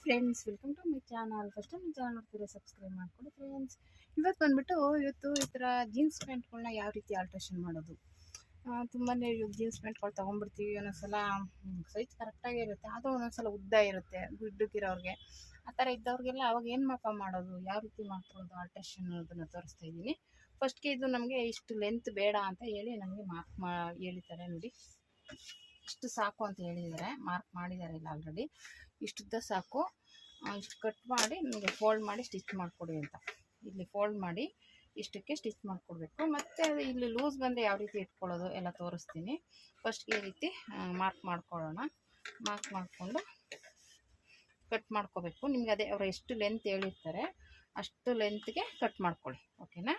Friends, welcome to my channel. First time channel ನೋಡ್ತೀರಾ subscribe ಮಾಡ್ಕೊಳ್ಳಿ friends. ಇವತ್ತು ಈ ಥರ ಜೀನ್ಸ್ ಪ್ಯಾಂಟ್ಗಳನ್ನ ಯಾವ ರೀತಿ ಆಲ್ಟ್ರೇಷನ್ ಮಾಡೋದು. ತುಂಬಾ ಜೀನ್ಸ್ ಪ್ಯಾಂಟ್ಗಳು ತೊಗೊಂಡ್ಬಿಡ್ತೀವಿ. ಒಂದೊಂದ್ಸಲ ಸೈಜ್ ಕರೆಕ್ಟಾಗೇ ಇರುತ್ತೆ, ಆದರೂ ಒಂದೊಂದ್ಸಲ ಉದ್ದ ಇರುತ್ತೆ ಗಿಡ್ಡಕ್ಕಿರೋರಿಗೆ. ಆ ಥರ ಇದ್ದವ್ರಿಗೆಲ್ಲ ಅವಾಗ ಏನು ಮಾಡೋದು, ಯಾವ ರೀತಿ ಮಾಡ್ಕೊಳ್ಳೋದು ಆಲ್ಟ್ರೇಷನ್ ಅನ್ನೋದನ್ನು ತೋರಿಸ್ತಾ ಇದ್ದೀನಿ. ಫಸ್ಟ್ಗೆ ಇದು ನಮಗೆ ಇಷ್ಟು ಲೆಂತ್ ಬೇಡ ಅಂತ ಹೇಳಿ ನಮಗೆ ಹೇಳಿದ್ದಾರೆ ನೋಡಿ. ಇಷ್ಟು ಸಾಕು ಅಂತ ಹೇಳಿದ್ದಾರೆ, ಮಾರ್ಕ್ ಮಾಡಿದ್ದಾರೆ ಇಲ್ಲ ಆಲ್ರೆಡಿ. ಇಷ್ಟುದ್ದ ಸಾಕು, ಇಷ್ಟು ಕಟ್ ಮಾಡಿ ನಿಮಗೆ ಫೋಲ್ಡ್ ಮಾಡಿ ಸ್ಟಿಚ್ ಮಾಡಿಕೊಡಿ ಅಂತ. ಇಲ್ಲಿ ಫೋಲ್ಡ್ ಮಾಡಿ ಇಷ್ಟಕ್ಕೆ ಸ್ಟಿಚ್ ಮಾಡಿಕೊಡ್ಬೇಕು. ಮತ್ತು ಇಲ್ಲಿ ಲೂಸ್ ಬಂದರೆ ಯಾವ ರೀತಿ ಇಟ್ಕೊಳ್ಳೋದು ಎಲ್ಲ ತೋರಿಸ್ತೀನಿ. ಫಸ್ಟ್ಗೆ ಈ ರೀತಿ ಮಾರ್ಕ್ ಮಾಡ್ಕೊಳ್ಳೋಣ. ಮಾರ್ಕ್ ಮಾಡಿಕೊಂಡು ಕಟ್ ಮಾಡ್ಕೋಬೇಕು. ನಿಮ್ಗೆ ಅದೇ ಅವರು ಎಷ್ಟು ಲೆಂತ್ ಹೇಳಿರ್ತಾರೆ ಅಷ್ಟು ಲೆಂತ್ಗೆ ಕಟ್ ಮಾಡ್ಕೊಳ್ಳಿ, ಓಕೆನಾ.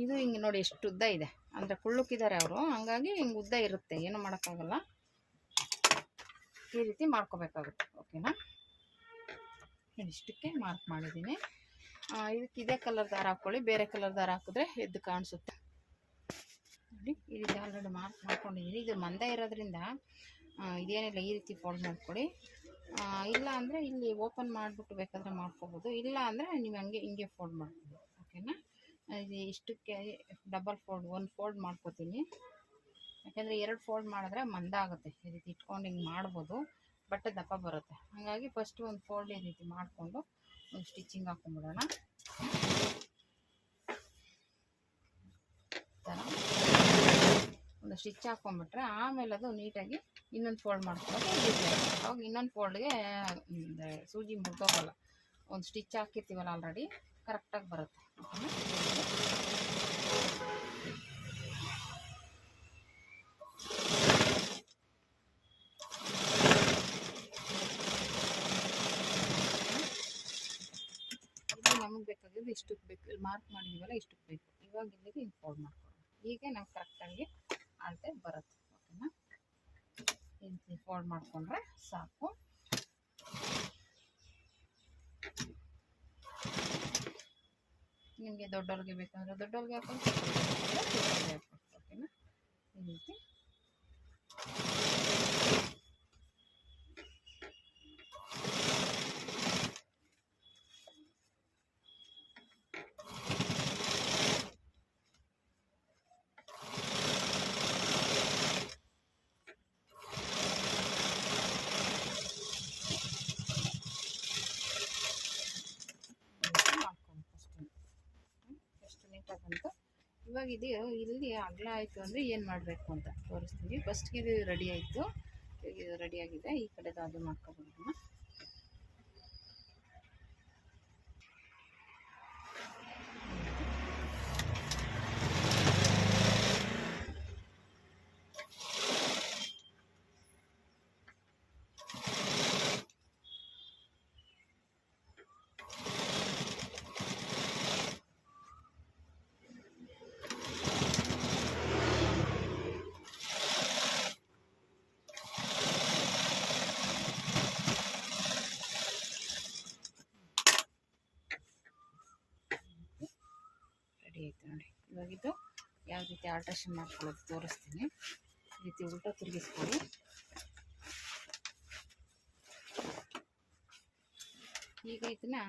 ಇದು ಹಿಂಗೆ ನೋಡಿ ಎಷ್ಟು ಉದ್ದ ಇದೆ, ಅಂದರೆ ಕುಳ್ಳುಕ್ಕಿದ್ದಾರೆ ಅವರು, ಹಂಗಾಗಿ ಹಿಂಗೆ ಉದ್ದ ಇರುತ್ತೆ, ಏನು ಮಾಡೋಕ್ಕಾಗಲ್ಲ. ಈ ರೀತಿ ಮಾಡ್ಕೋಬೇಕಾಗುತ್ತೆ, ಓಕೆನಾ. ಇಷ್ಟಕ್ಕೆ ಮಾರ್ಕ್ ಮಾಡಿದ್ದೀನಿ. ಇದಕ್ಕೆ ಇದೇ ಕಲರ್ ದಾರ ಹಾಕ್ಕೊಳ್ಳಿ, ಬೇರೆ ಕಲರ್ ದಾರ ಹಾಕಿದ್ರೆ ಎದ್ದು ಕಾಣಿಸುತ್ತೆ ನೋಡಿ. ಈ ರೀತಿ ಆಲ್ರೆಡಿ ಮಾರ್ಕ್ ಮಾಡ್ಕೊಂಡಿದ್ದೀನಿ. ಇದು ಮಂದ ಇರೋದ್ರಿಂದ ಇದೇನಿಲ್ಲ, ಈ ರೀತಿ ಫೋಲ್ಡ್ ಮಾಡ್ಕೊಳ್ಳಿ. ಇಲ್ಲ ಅಂದರೆ ಇಲ್ಲಿ ಓಪನ್ ಮಾಡಿಬಿಟ್ಟು ಬೇಕಾದರೆ ಮಾಡ್ಕೋಬೋದು, ಇಲ್ಲ ಅಂದರೆ ನೀವು ಹಿಂಗೆ ಫೋಲ್ಡ್ ಮಾಡ್ಬೋದು, ಓಕೆನಾ. ಇದು ಇಷ್ಟಕ್ಕೆ ಡಬಲ್ ಫೋಲ್ಡ್, ಒಂದು ಫೋಲ್ಡ್ ಮಾಡ್ಕೋತೀನಿ. ಯಾಕೆಂದರೆ 2 ಫೋಲ್ಡ್ ಮಾಡಿದ್ರೆ ಮಂದ ಆಗುತ್ತೆ. ಈ ರೀತಿ ಇಟ್ಕೊಂಡು ಹಿಂಗೆ ಮಾಡ್ಬೋದು, ಬಟ್ಟೆ ದಪ್ಪ ಬರುತ್ತೆ. ಹಾಗಾಗಿ ಫಸ್ಟ್ ಒಂದು ಫೋಲ್ಡ್ ಈ ರೀತಿ ಮಾಡಿಕೊಂಡು ಒಂದು ಸ್ಟಿಚಿಂಗ್ ಹಾಕೊಂಡ್ಬಿಡೋಣ. ಥರ ಒಂದು ಸ್ಟಿಚ್ ಹಾಕ್ಕೊಂಬಿಟ್ರೆ ಆಮೇಲೆ ಅದು ನೀಟಾಗಿ ಇನ್ನೊಂದು ಫೋಲ್ಡ್ ಮಾಡ್ಕೊಂಡು ಅವಾಗ ಇನ್ನೊಂದು ಫೋಲ್ಡ್ಗೆ ಸೂಜಿ ಮುಗ್ದೋಗಲ್ಲ. ಒಂದು ಸ್ಟಿಚ್ ಹಾಕಿರ್ತೀವಲ್ಲ ಆಲ್ರೆಡಿ, ಕರೆಕ್ಟಾಗಿ ಬರುತ್ತೆ. ಇದು ನಮಗೆ ಬೇಕಾಗಿದ್ದು ಇಷ್ಟಕ್ಕೆ ಬೇಕು, ಇಲ್ಲಿ ಮಾರ್ಕ್ ಮಾಡಿದೀವಲ್ಲ ಇಷ್ಟಕ್ಕೆ ಬೇಕು. ಇವಾಗ ಇಲ್ಲಿಗೆ ಹಿಂಗೆ ಫೋಲ್ಡ್ ಮಾಡ್ಕೊಳ್ಳೋಣ. ಹೀಗೆ ನಾವು ಕರೆಕ್ಟಾಗಿ ಅಳತೆ ಬರುತ್ತೆ, ಓಕೆನಾ. ಇಲ್ಲಿ ಫೋಲ್ಡ್ ಮಾಡಿಕೊಂಡ್ರೆ ಸಾಕು. ನಿಮಗೆ ದೊಡ್ಡವ್ರಿಗೆ ಬೇಕಂದ್ರೆ ದೊಡ್ಡವ್ರಿಗೆ ಹಾಕೊಂಡು, ಓಕೆನಾ. ಈ ರೀತಿ ಬಂತು. ಇವಾಗ ಇದು ಇಲ್ಲಿ ಅಗಲ ಆಯಿತು ಅಂದರೆ ಏನು ಮಾಡಬೇಕು ಅಂತ ತೋರಿಸ್ತೀವಿ. ಫಸ್ಟ್ಗೆ ಇದು ರೆಡಿ ಆಯಿತು, ಇವಾಗ ಇದು ರೆಡಿಯಾಗಿದೆ. ಈ ಕಡೆದು ಅದು ಮಾಡ್ಕೊಬೋದನ್ನ. ಆಯಿತು ನೋಡಿ. ಇವಾಗಿದ್ದು ಯಾವ ರೀತಿ ಆಲ್ಟ್ರೇಷನ್ ಮಾಡ್ಕೊಳ್ಳೋದು ತೋರಿಸ್ತೀನಿ. ಈ ರೀತಿ ಉಲ್ಟಾ ತಿರುಗಿಸ್ಕೊಳ್ಳಿ. ಈಗ ಇದನ್ನ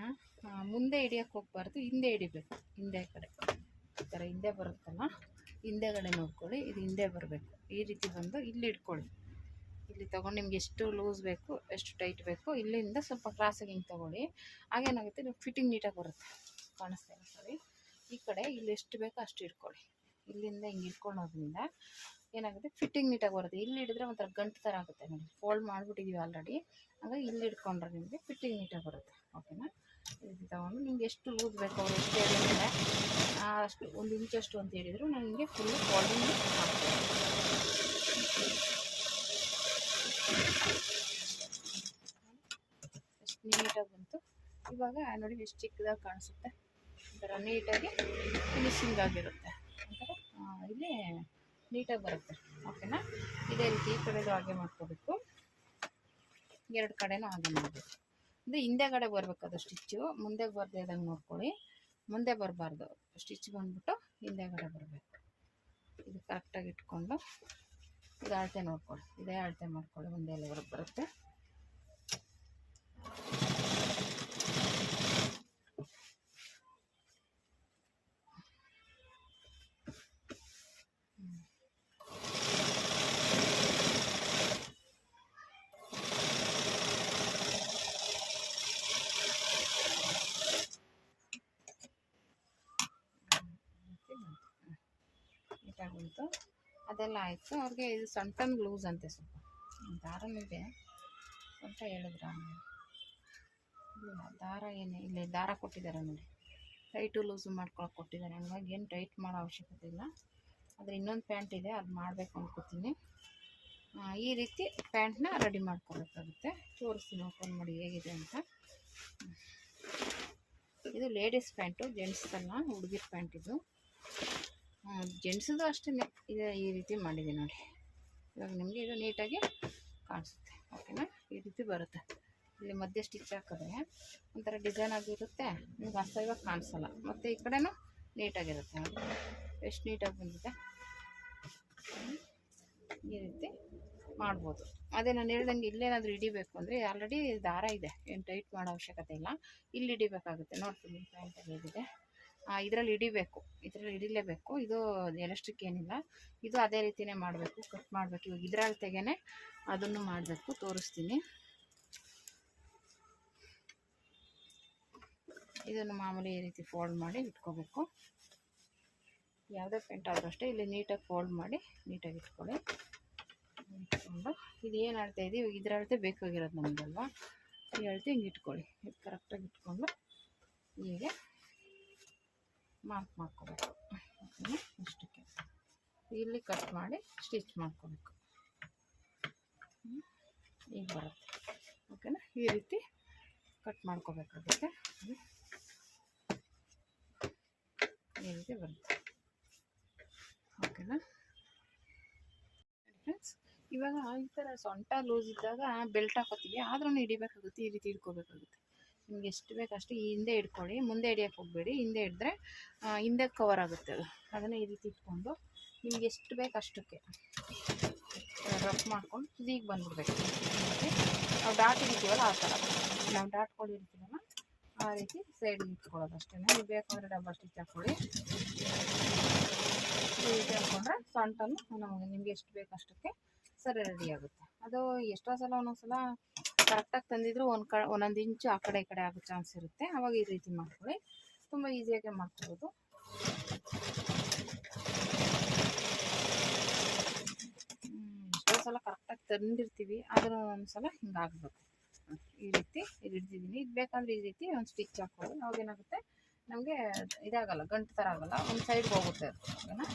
ಮುಂದೆ ಹಿಡಿಯೋಕ್ಕೆ ಹೋಗ್ಬಾರ್ದು, ಹಿಂದೆ ಹಿಡಿಬೇಕು. ಹಿಂದೆ ಕಡೆ ಈ ಥರ ಹಿಂದೆ ಬರುತ್ತಲ್ಲ, ಹಿಂದೆಗಡೆ ನೋಡ್ಕೊಳ್ಳಿ. ಇದು ಹಿಂದೆ ಬರಬೇಕು. ಈ ರೀತಿ ಬಂದು ಇಲ್ಲಿ ಇಟ್ಕೊಳ್ಳಿ. ಇಲ್ಲಿ ತೊಗೊಂಡು ನಿಮ್ಗೆ ಎಷ್ಟು ಲೂಸ್ ಬೇಕು, ಎಷ್ಟು ಟೈಟ್ ಬೇಕು, ಇಲ್ಲಿಂದ ಸ್ವಲ್ಪ ಕ್ರಾಸಾಗಿ ಹಿಂಗೆ ತೊಗೊಳ್ಳಿ. ಆಗೇನಾಗುತ್ತೆ, ನಿಮ್ಗೆ ಫಿಟ್ಟಿಂಗ್ ನೀಟಾಗಿ ಬರುತ್ತೆ. ಕಾಣಿಸ್ತಾ ಇಲ್ಲ ಸರಿ. ಈ ಕಡೆ ಇಲ್ಲಿ ಎಷ್ಟು ಬೇಕೋ ಅಷ್ಟು ಇಟ್ಕೊಳ್ಳಿ. ಇಲ್ಲಿಂದ ಹಿಂಗೆ ಇಟ್ಕೊಳ್ಳೋದ್ರಿಂದ ಏನಾಗುತ್ತೆ, ಫಿಟ್ಟಿಂಗ್ ನೀಟಾಗಿ ಬರುತ್ತೆ. ಇಲ್ಲಿ ಹಿಡಿದ್ರೆ ಒಂಥರ ಗಂಟು ಥರ ಆಗುತ್ತೆ ನೋಡಿ. ಫೋಲ್ಡ್ ಮಾಡಿಬಿಟ್ಟಿದ್ದೀವಿ ಆಲ್ರೆಡಿ, ಹಾಗಾಗಿ ಇಲ್ಲಿ ಇಟ್ಕೊಂಡ್ರೆ ನಿಮಗೆ ಫಿಟ್ಟಿಂಗ್ ನೀಟಾಗಿ ಬರುತ್ತೆ, ಓಕೆನಾ. ಈ ರೀತಿ ತೊಗೊಂಡು ನಿಮ್ಗೆ ಎಷ್ಟು ಲೂಸ್ ಬೇಕು, ಅವ್ರು ಎಷ್ಟು ಹೇಳಿದ್ರೆ ಅಷ್ಟು 1 ಇಂಚಷ್ಟು ಅಂತ ಹೇಳಿದರು. ನಾನು ನಿಮಗೆ ಫುಲ್ಲು ಫೋಲ್ಡಿಂಗ್ ಮಾಡ್ತೀನಿ. ಎಷ್ಟು ನೀಟಾಗಿ ಬಂತು. ಇವಾಗ ನೋಡಿ ಎಷ್ಟು ಚಿಕ್ಕದಾಗಿ ಕಾಣಿಸುತ್ತೆ. ಒಂಥರ ನೀಟಾಗಿ ಫಿನಿಶಿಂಗ್ ಆಗಿರುತ್ತೆ, ಒಂಥರ ಇಲ್ಲಿ ನೀಟಾಗಿ ಬರುತ್ತೆ, ಓಕೆನಾ. ಇದೇ ರೀತಿ ಈ ಕಡೆದು ಹಾಗೆ ಮಾಡ್ಕೋಬೇಕು, 2 ಕಡೆನೂ ಹಾಗೆ ಮಾಡಬೇಕು. ಅಂದರೆ ಹಿಂದೆಗಡೆ ಬರಬೇಕು ಅದು ಸ್ಟಿಚ್ಚು, ಮುಂದೆ ಬರದೇ ಇದ್ದಂಗೆ ನೋಡ್ಕೊಳ್ಳಿ. ಮುಂದೆ ಬರಬಾರ್ದು, ಸ್ಟಿಚ್ ಬಂದ್ಬಿಟ್ಟು ಹಿಂದೆಗಡೆ ಬರಬೇಕು. ಇದು ಕರೆಕ್ಟಾಗಿ ಇಟ್ಕೊಂಡು ಇದು ಅಳತೆ ನೋಡ್ಕೊಳ್ಳಿ, ಇದೇ ಅಳತೆ ಮಾಡ್ಕೊಳ್ಳಿ, ಒಂದೇ ಎಲೆವರೆಗೆ ಬರುತ್ತೆ. ನೀಟಾಗುಂಟು ಅದೆಲ್ಲ ಆಯಿತು. ಅವ್ರಿಗೆ ಇದು ಸೊಂಟನ ಲೂಸ್ ಅಂತೆ, ಸ್ವಲ್ಪ ದಾರನೂ ಇದೆ. ಸೊಂಟ ಹೇಳಿದ್ರ ಇಲ್ಲ, ದಾರ ಏನೇ ಇಲ್ಲಿ ದಾರ ಕೊಟ್ಟಿದ್ದಾರೆ ನೋಡಿ, ಟೈಟು ಲೂಸು ಮಾಡ್ಕೊಳಕ್ಕೆ ಕೊಟ್ಟಿದ್ದಾರೆ. ಹಂಗಾಗಿ ಏನು ಟೈಟ್ ಮಾಡೋ ಅವಶ್ಯಕತೆ ಇಲ್ಲ. ಆದರೆ ಇನ್ನೊಂದು ಪ್ಯಾಂಟ್ ಇದೆ, ಅದು ಮಾಡಬೇಕು ಅನ್ಕೋತೀನಿ. ಈ ರೀತಿ ಪ್ಯಾಂಟ್ನ ರೆಡಿ ಮಾಡ್ಕೋಬೇಕಾಗುತ್ತೆ. ತೋರಿಸ್ತೀನಿ, ಓಪನ್ ಮಾಡಿ ಹೇಗಿದೆ ಅಂತ. ಇದು ಲೇಡೀಸ್ ಪ್ಯಾಂಟು, ಜೆಂಟ್ಸ್ದಲ್ಲ, ಹುಡುಗಿರ್ ಪ್ಯಾಂಟ್ ಇದು. ಜೆಂಟ್ಸದು ಅಷ್ಟೇ ಇದೆ. ಈ ರೀತಿ ಮಾಡಿದೆ ನೋಡಿ. ಇವಾಗ ನಿಮಗೆ ಇದು ನೀಟಾಗಿ ಕಾಣಿಸುತ್ತೆ. ಓಕೆನಾ, ಈ ರೀತಿ ಬರುತ್ತೆ. ಇಲ್ಲಿ ಮಧ್ಯೆ ಸ್ಟಿಚ್ ಹಾಕಿದ್ರೆ ಒಂಥರ ಡಿಸೈನ್ ಆಗಿರುತ್ತೆ, ನಿಮ್ಗೆ ಅಸಹ್ಯವಾಗಿ ಕಾಣಿಸಲ್ಲ. ಮತ್ತು ಈ ಕಡೆನೂ ನೀಟಾಗಿರುತ್ತೆ ನೋಡಿ, ಎಷ್ಟು ನೀಟಾಗಿ ಬಂದಿದೆ. ಈ ರೀತಿ ಮಾಡ್ಬೋದು. ಅದೇ ನಾನು ಹೇಳ್ದಂಗೆ ಇಲ್ಲೇನಾದರೂ ಹಿಡಿಬೇಕು ಅಂದರೆ ಆಲ್ರೆಡಿ ದಾರ ಇದೆ, ಏನು ಟೈಟ್ ಮಾಡೋ ಅವಶ್ಯಕತೆ ಇಲ್ಲ. ಇಲ್ಲಿ ಹಿಡಿಬೇಕಾಗುತ್ತೆ. ನೋಡ್ತೀನಿ ಪ್ಯಾಂಟಲ್ಲಿ ಹೇಗಿದೆ. ಇದರಲ್ಲಿ ಹಿಡಿಬೇಕು, ಇದರಲ್ಲಿ ಹಿಡಿಲೇಬೇಕು. ಇದು ಎಲಾಸ್ಟಿಕ್ ಏನಿಲ್ಲ, ಇದು ಅದೇ ರೀತಿಯೇ ಮಾಡಬೇಕು, ಕಟ್ ಮಾಡಬೇಕು. ಇವಾಗ ಇದರ ಅಳತೆಗೇ ಅದನ್ನು ಮಾಡಬೇಕು, ತೋರಿಸ್ತೀನಿ. ಇದನ್ನು ಮಾಮೂಲಿ ಈ ರೀತಿ ಫೋಲ್ಡ್ ಮಾಡಿ ಇಟ್ಕೋಬೇಕು. ಯಾವುದೇ ಪ್ಯಾಂಟ್ ಆದರೂ ಅಷ್ಟೇ ಇಲ್ಲಿ ನೀಟಾಗಿ ಫೋಲ್ಡ್ ಮಾಡಿ ನೀಟಾಗಿ ಇಟ್ಕೊಳ್ಳಿ. ಇಟ್ಕೊಂಡು ಇದು ಏನು ಅಳತೆ ಇದೆ, ಇವಾಗ ಇದರ ಅಳತೆ ಬೇಕಾಗಿರೋದು ನಮಗಲ್ವಾ, ಈ ಅಳತೆ ಹಿಂಗೆ ಇಟ್ಕೊಳ್ಳಿ. ಇದು ಕರೆಕ್ಟಾಗಿ ಇಟ್ಕೊಂಡು ಹೀಗೆ ಮಾರ್ಕ್ ಮಾಡ್ಕೋಬೇಕು. ಓಕೆನಾ, ಇಷ್ಟಕ್ಕೆ ಇಲ್ಲಿ ಕಟ್ ಮಾಡಿ ಸ್ಟಿಚ್ ಮಾಡ್ಕೋಬೇಕು. ಈಗ ಬರುತ್ತೆ. ಓಕೆನಾ, ಈ ರೀತಿ ಕಟ್ ಮಾಡ್ಕೋಬೇಕಾಗುತ್ತೆ. ಈ ರೀತಿ ಬರುತ್ತೆ. ಓಕೆನಾ ಫ್ರೆಂಡ್ಸ್, ಇವಾಗ ಈ ಥರ ಸೊಂಟ ಲೂಸ್ ಇದ್ದಾಗ ಬೆಲ್ಟ್ ಹಾಕೋತೀವಿ, ಆದ್ರೂ ಹಿಡಿಬೇಕಾಗುತ್ತೆ. ಈ ರೀತಿ ಹಿಡ್ಕೋಬೇಕಾಗುತ್ತೆ. ನಿಮ್ಗೆ ಎಷ್ಟು ಬೇಕಷ್ಟು ಈ ಹಿಂದೆ ಹಿಡ್ಕೊಳ್ಳಿ, ಮುಂದೆ ಹಿಡಿಯೋಕ್ಕೆ ಹೋಗಬೇಡಿ. ಹಿಂದೆ ಹಿಡಿದ್ರೆ ಹಿಂದೆ ಕವರ್ ಆಗುತ್ತೆ ಅದು. ಅದನ್ನು ಈ ರೀತಿ ಇಟ್ಕೊಂಡು ನಿಮ್ಗೆ ಎಷ್ಟು ಬೇಕು ಅಷ್ಟಕ್ಕೆ ರಫ್ ಮಾಡ್ಕೊಂಡು ತುದಿಗೆ ಬಂದುಬಿಡ್ಬೇಕು. ಮತ್ತು ನಾವು ಡಾಟ್ ಹಿಡಿತೀವಲ್ಲ ಆ ಥರ, ನಾವು ಡಾಟ್ಗಳು ಹಿಡಿತೀವಲ್ಲ ಆ ರೀತಿ ಸೈಡಿಗೆ ಇಟ್ಕೊಳ್ಳೋದು ಅಷ್ಟೇ. ನೀವು ಬೇಕಂದರೆ ಡಬಲ್ ಸ್ಟಿಚ್ ಹಾಕ್ಕೊಳ್ಳಿ. ಈ ರೀತಿ ಹಾಕ್ಕೊಂಡ್ರೆ ಸೊಂಟನ್ನು ನಮಗೆ ನಿಮ್ಗೆ ಎಷ್ಟು ಬೇಕು ಅಷ್ಟಕ್ಕೆ ಸರಿ ರೆಡಿ ಆಗುತ್ತೆ. ಅದು ಎಷ್ಟೋ ಸಲ ಒಂದೊಂದು ಸಲ ಕರೆಕ್ಟಾಗಿ ತಂದಿದ್ರು ಒಂದೊಂದು ಇಂಚು ಆ ಕಡೆ ಈ ಕಡೆ ಆಗೋ ಚಾನ್ಸ್ ಇರುತ್ತೆ. ಆವಾಗ ಈ ರೀತಿ ಮಾಡ್ಕೊಳ್ಳಿ, ತುಂಬ ಈಸಿಯಾಗಿ ಮಾಡ್ಕೊಬೋದು. ಎಷ್ಟೋ ಸಲ ಕರೆಕ್ಟಾಗಿ ತಂದಿರ್ತೀವಿ, ಆದರೂ ಒಂದು ಸಲ ಹಿಂಗಾಗ್ಬೇಕು. ಈ ರೀತಿ ಇದು ಹಿಡ್ದಿದ್ದೀನಿ. ಇದು ಬೇಕಂದ್ರೆ ಈ ರೀತಿ ಒಂದು ಸ್ಟಿಚ್ ಹಾಕ್ಕೊಳ್ಳಿ. ಅವಾಗ ಏನಾಗುತ್ತೆ, ನಮಗೆ ಇದಾಗಲ್ಲ, ಗಂಟು ಥರ ಆಗಲ್ಲ, ಒಂದು ಸೈಡ್ಗೆ ಹೋಗುತ್ತೆ ಅದು. ಓಕೆನಾ,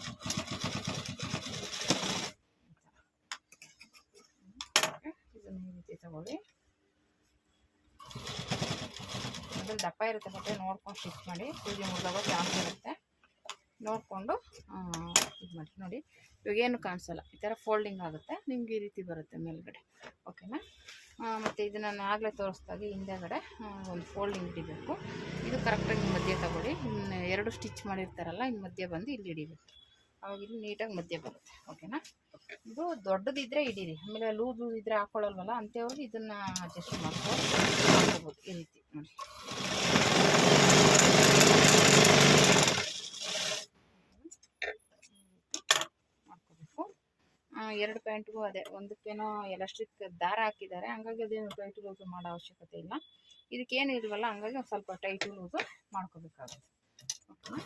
ಇದನ್ನು ಈ ರೀತಿ ತಗೊಳ್ಳಿ. ಅದ್ರಲ್ಲಿ ದಪ್ಪ ಇರುತ್ತೆ, ಬಟ್ಟೆ ನೋಡ್ಕೊಂಡು ಸ್ಟಿಚ್ ಮಾಡಿ. ಸೂಜಿ ಮುರಿದಾಗ ಚಾನ್ಸ್ ಇರುತ್ತೆ, ನೋಡಿಕೊಂಡು ಇದು ಮಾಡಿ. ನೋಡಿ ಇವಾಗ ಏನು ಕಾಣಿಸಲ್ಲ, ಈ ಥರ ಫೋಲ್ಡಿಂಗ್ ಆಗುತ್ತೆ, ನಿಮ್ಗೆ ಈ ರೀತಿ ಬರುತ್ತೆ ಮೇಲ್ಗಡೆ. ಓಕೆನಾ, ಮತ್ತು ಇದು ನಾನು ಆಗಲೇ ತೋರಿಸ್ದಾಗೆ ಹಿಂದೆಗಡೆ ಒಂದು ಫೋಲ್ಡಿಂಗ್ ಹಿಡಿಬೇಕು. ಇದು ಕರೆಕ್ಟಾಗಿ ಮಧ್ಯೆ ತಗೊಳ್ಳಿ. ಇನ್ನು ಎರಡು ಸ್ಟಿಚ್ ಮಾಡಿರ್ತಾರಲ್ಲ, ಇನ್ನು ಮಧ್ಯೆ ಬಂದು ಇಲ್ಲಿ ಹಿಡಿಬೇಕು. ಅವಾಗ ಇಲ್ಲಿ ನೀಟಾಗಿ ಮಧ್ಯೆ ಬರುತ್ತೆ. ಓಕೆನಾ, ಇದು ದೊಡ್ಡದಿದ್ದರೆ ಹಿಡೀರಿ, ಆಮೇಲೆ ಲೂಸ್ ಇದ್ದರೆ ಹಾಕ್ಕೊಳ್ಳಲ್ವಲ್ಲ ಅಂಥವ್ರಿಗೆ ಇದನ್ನು ಅಡ್ಜಸ್ಟ್ ಮಾಡ್ಕೋಬೋದು. ಈ ರೀತಿ ನೋಡಿ. ಮಾಡ್ಕೋಬೇಕು. ಎರಡು ಪ್ಯಾಂಟ್ಗೂ ಅದೇ, ಒಂದಕ್ಕೇನೋ ಎಲಾಸ್ಟಿಕ್ ದಾರ ಹಾಕಿದ್ದಾರೆ, ಹಂಗಾಗಿ ಅದೇನು ಟೈಟು ಲೂಸು ಮಾಡೋ ಅವಶ್ಯಕತೆ ಇಲ್ಲ. ಇದಕ್ಕೇನು ಇಲ್ವಲ್ಲ, ಹಂಗಾಗಿ ಒಂದು ಸ್ವಲ್ಪ ಟೈಟು ಲೂಸು ಮಾಡ್ಕೋಬೇಕಾಗುತ್ತೆ. ಓಕೆನಾ,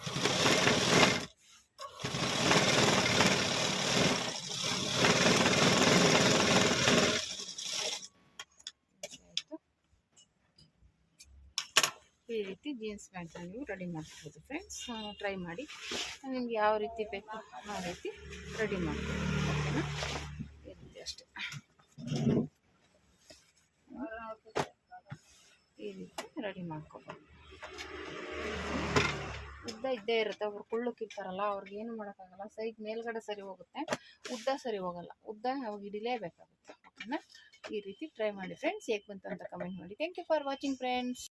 ಈ ರೀತಿ ಜೀನ್ಸ್ ಪ್ಯಾಂಟ್ನ ನೀವು ರೆಡಿ ಮಾಡ್ಕೋಬೋದು ಫ್ರೆಂಡ್ಸ್. ಟ್ರೈ ಮಾಡಿ, ನಿಮ್ಗೆ ಯಾವ ರೀತಿ ಬೇಕು ಆ ರೀತಿ ರೆಡಿ ಮಾಡ್ಬೋದು. ಓಕೆನಾ, ಈ ರೀತಿ ಅಷ್ಟೇ. ಈ ರೀತಿ ರೆಡಿ ಮಾಡ್ಕೋಬೋದು. ಉದ್ದ ಇದ್ದೇ ಇರುತ್ತೆ. ಅವ್ರು ಕುಳ್ಳಕ್ಕಿರ್ತಾರಲ್ಲ, ಅವ್ರಿಗೆ ಏನು ಮಾಡೋಕ್ಕಾಗಲ್ಲ. ಸೈಜ್ ಮೇಲ್ಗಡೆ ಸರಿ ಹೋಗುತ್ತೆ, ಉದ್ದ ಸರಿ ಹೋಗಲ್ಲ. ಉದ್ದ ಅವಾಗ ಹಿಡಿಲೇಬೇಕಾಗುತ್ತೆ. ಓಕೆನಾ, ಈ ರೀತಿ ಟ್ರೈ ಮಾಡಿ ಫ್ರೆಂಡ್ಸ್. ಹೇಗೆ ಬಂತು ಅಂತ ಕಮೆಂಟ್ ಮಾಡಿ. Thank you for watching friends.